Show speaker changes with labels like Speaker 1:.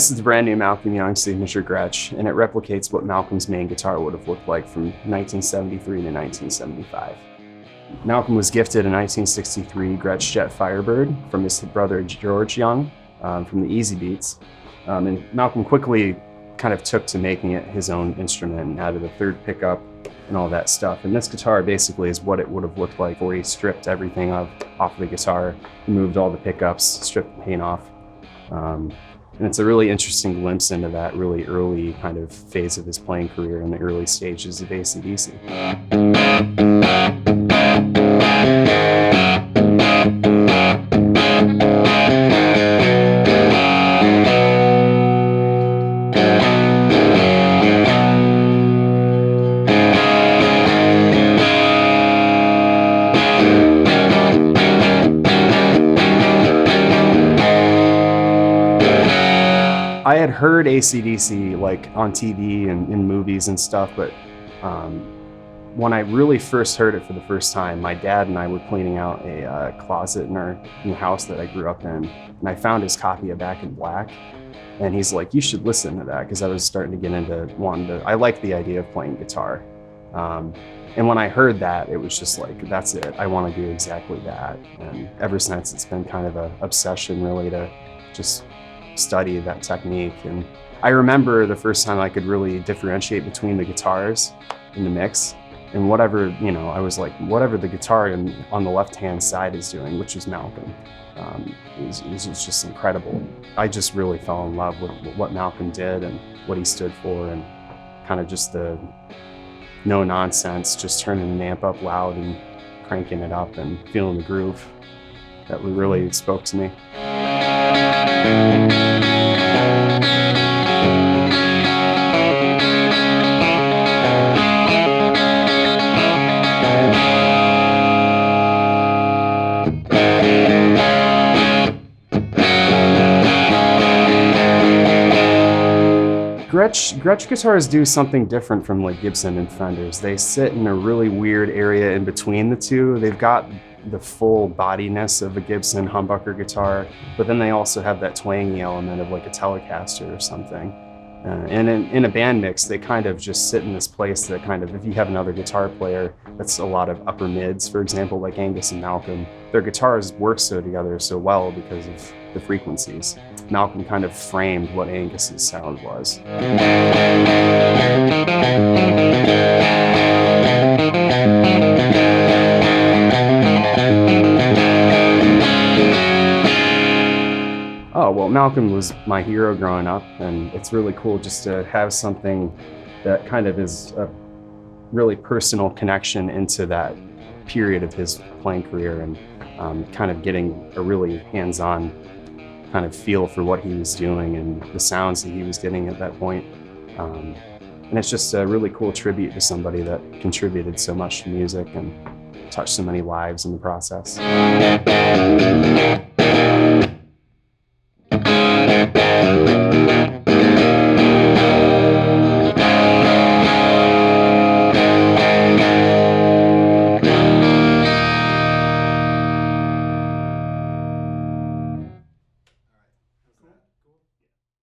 Speaker 1: This is the brand new Malcolm Young signature Gretsch, and it replicates what Malcolm's main guitar would have looked like from 1973 to 1975. Malcolm was gifted a 1963 Gretsch Jet Firebird from his brother George Young from the Easy Beats. And Malcolm quickly kind of took to making it his own instrument and added a third pickup and all that stuff. And this guitar basically is what it would have looked like before he stripped everything off the guitar, removed all the pickups, stripped the paint off. And it's a really interesting glimpse into that really early kind of phase of his playing career in the early stages of AC/DC. I had heard AC/DC like on TV and in movies and stuff, but when I really first heard it for the first time, my dad and I were cleaning out a closet in our new house that I grew up in, and I found his copy of Back in Black, and he's like, "You should listen to that," because I was starting to get into I like the idea of playing guitar. And when I heard that, it was just like, that's it, I want to do exactly that. And ever since, it's been kind of an obsession really to just study that technique. And I remember the first time I could really differentiate between the guitars in the mix and whatever, I was like, whatever the guitar on the left-hand side is doing, which is Malcolm, is just incredible. I just really fell in love with what Malcolm did and what he stood for, and kind of just the no nonsense, just turning an amp up loud and cranking it up and feeling the groove. That really spoke to me. Gretsch guitars do something different from like Gibson and Fenders. They sit in a really weird area in between the two. They've got the full bodiness of a Gibson humbucker guitar, but then they also have that twangy element of like a Telecaster or something. And in a band mix, they kind of just sit in this place that kind of, if you have another guitar player that's a lot of upper mids, for example, like Angus and Malcolm, their guitars work together so well because of the frequencies. Malcolm kind of framed what Angus's sound was. Oh, well, Malcolm was my hero growing up, and it's really cool just to have something that kind of is a really personal connection into that period of his playing career, and kind of getting a really hands-on kind of feel for what he was doing and the sounds that he was getting at that point. And it's just a really cool tribute to somebody that contributed so much to music and touched so many lives in the process.